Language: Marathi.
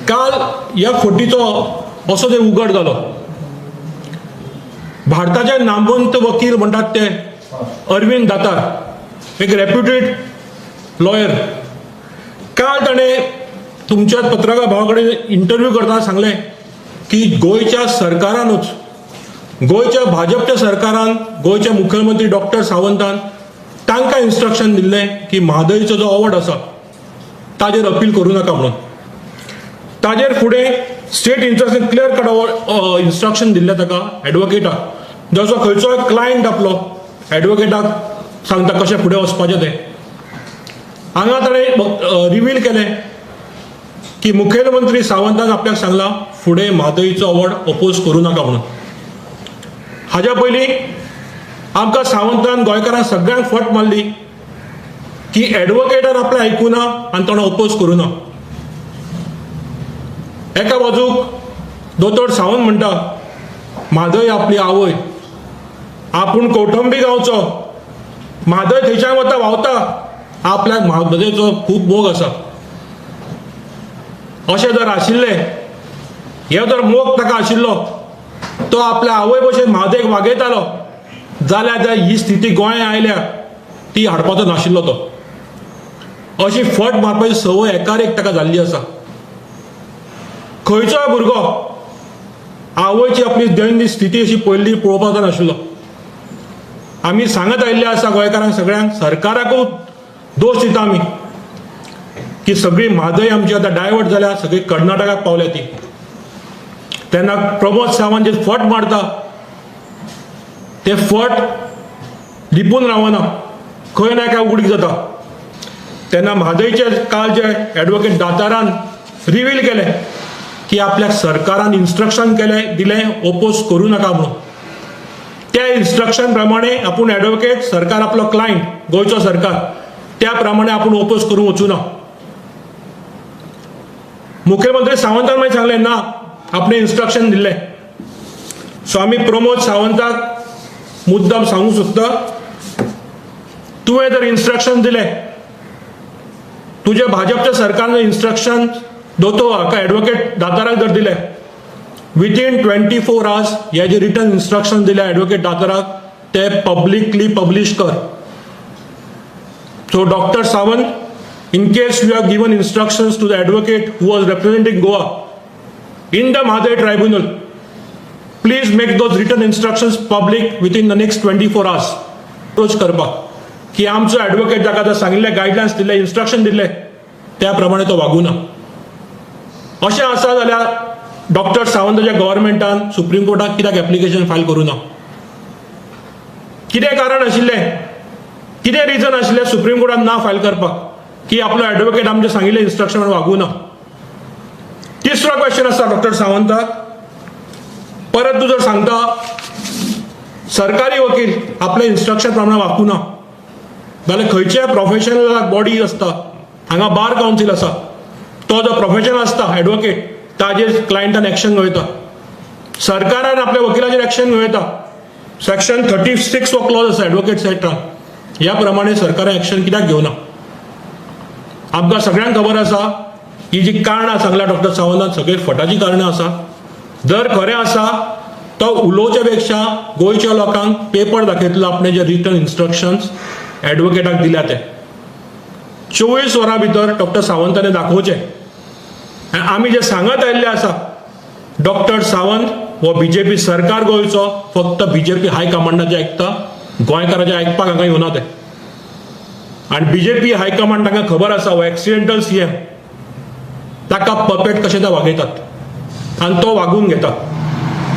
काल ह्या फटीचो असो ते उगड जालो. भारताचे नामवंत वकील म्हणटात ते अरविंद दातार, एक रेप्युटेड लॉयर, काल ताणें तुमच्या पत्रकार भावा कडेन इंटरव्यू करतना सांगलें की गोंयच्या सरकारानूच, गोंयच्या भाजपच्या सरकारान, गोंयचे मुख्यमंत्री डॉक्टर सावंतान तांकां इन्स्ट्रक्शन दिल्लें की म्हादयचो जो अवॉर्ड आसा ताजेर अपील करूं नाका म्हणून. ताजेर फुडें state instruction clear cut instruction दिल्लें ताका एडवोकेटाक, जसो खंयचोय क्लायंट आपलो एडवोकेटाक सांगता कशें फुडें वचपाचें तें. हांगा ताणें रिवील केलें की मुखेलमंत्री सावंतान आपल्याक सांगलां फुडें म्हादयचो अवॉर्ड अपोज करूं नाका म्हणून. हाज्या पयलीं आमकां सावंतान गोंयकारांक सगळ्यांक फट मारली की एडवोकेटान आपलें आयकूं ना आनी ताणें अपोज करूं ना. एका बाजूक दोतोर सावंत म्हणटा म्हादय आपली आवय, आपूण कौटुंबी गांवचो, म्हादय थंयच्यान वता व्हांवता, आपल्याक म्हादयचो खूब मोग आसा. अशें जर आशिल्लें, हे जर मोग ताका आशिल्लो, तो आपल्या आवय भशेन म्हादयक वागयतालो जाल्यार ही स्थिती गोंया आयल्या ती हाडपाचो नाशिल्लो तो. अशी फट मारपाची संवय एकार एक ताका जाल्ली आसा. खंयचोय भुरगो आवयची आपली दैनंदीन स्थिती अशी पयली पळोवपाचो नाशिल्लो. आमी सांगत आयिल्ले आसा गोंयकारांक सगळ्यांक, सरकाराकूच दोश दिता आमी की सगळी म्हादय आमची आतां डायवर्ट जाल्या, सगळी कर्नाटकाक पावल्या ती. तेन्ना प्रमोद सावंत जे फट मारता ते फट लिपून रावना, खंय ना खंय उगडीक जाता. तेन्ना म्हादयचे काल जे एडवोकेट दातारान रिवील केलें की आपल्याक सरकारान इन्स्ट्रक्शन केलें दिलें ओपोज करूं नाका म्हणून. त्या इन्स्ट्रक्शन प्रमाणे आपूण एडवोकेट, सरकार आपलो क्लायंट, गोंयचो सरकार, त्या प्रमाणे आपूण ओपोज करूंक वचूं ना. मुख्यमंत्री सावंतान मागीर सांगलें ना, आपणें इन्स्ट्रक्शन दिल्लें. सो आमी प्रमोद सावंताक मुद्दाम सांगूंक सोदता, तुवें जर इन्स्ट्रक्शन दिलें, तुज्या भाजपच्या सरकारान इन्स्ट्रक्शन दोतोर हाका एडवोकेट दाताराक जर दिलें, विथइन 24 hours हे जे रिटन इन्स्ट्रक्शन दिल्या एडवोकेट दाताराक ते पब्लिकली पब्लिश कर. So doctor Sawant, in case you have given instructions to the advocate who was representing Goa in the Mahaday tribunal, please make those written instructions public within the next 24 hours. Approach करपाक की आमचो एडवोकेट जाका आतां सांगिल्ले गायडलायन्स दिले, इन्स्ट्रक्शन दिले, त्या प्रमाणे तो वागूं ना. अशें आसा जाल्यार डॉक्टर सावंताच्या गव्हर्मेंटान सुप्रीम कोर्टाक कित्याक एप्लिकेशन फायल करूं ना? कितें कारण आशिल्लें, कितें रिजन आशिल्लें सुप्रीम कोर्टान ना फायल करपाक की आपलो एडवोकेट आमचे सांगिल्ले इन्स्ट्रक्शन वागूं ना? तिसरो क्वेश्चन आसा डॉक्टर सावंताक, परत तूं जर सांगता सरकारी वकील आपले इन्स्ट्रक्शन प्रमाणे वागूं ना जाल्यार खंयच्या प्रोफेशनल बॉडी आसता, हांगा बार कावन्सील आसा, तो जो प्रोफेशनल आसता एडवोकेट ताजेर क्लायंटान एक्शन घेवयता, सरकारान आपल्या वकिलाचेर एक्शन घेवयता. सेक्शन 36 हो क्लॉज आसा एडवोकेट्स एक्टान, ह्या प्रमाणे सरकारान एक्शन कित्याक घेवना? आमकां सगळ्यांक खबर आसा ही जी कारणां सांगल्या डॉक्टर सावंतान सगळी फटाची कारणां आसा. जर खरें आसा तो उलोवचे पेक्षा गोंयच्या लोकांक पेपर दाखयतलो आपणे जे रिटन इन्स्ट्रक्शन्स एडवोकेटाक दिल्या ते 24 वरां भितर डॉक्टर सावंताने दाखोवचे. आमी जे सांगत आयिल्ले आसा डॉक्टर सावंत हो बीजेपी सरकार गोंयचो फक्त बीजेपी हायकमांडाचें आयकता, गोंयकारांचें आयकपाक हांगा येवना ते. आनी बीजेपी हायकमांड तांकां खबर आसा हो एक्सिडेंटल सीएम, ताका पपेट कशें ते वागयतात आनी तो वागून घेता.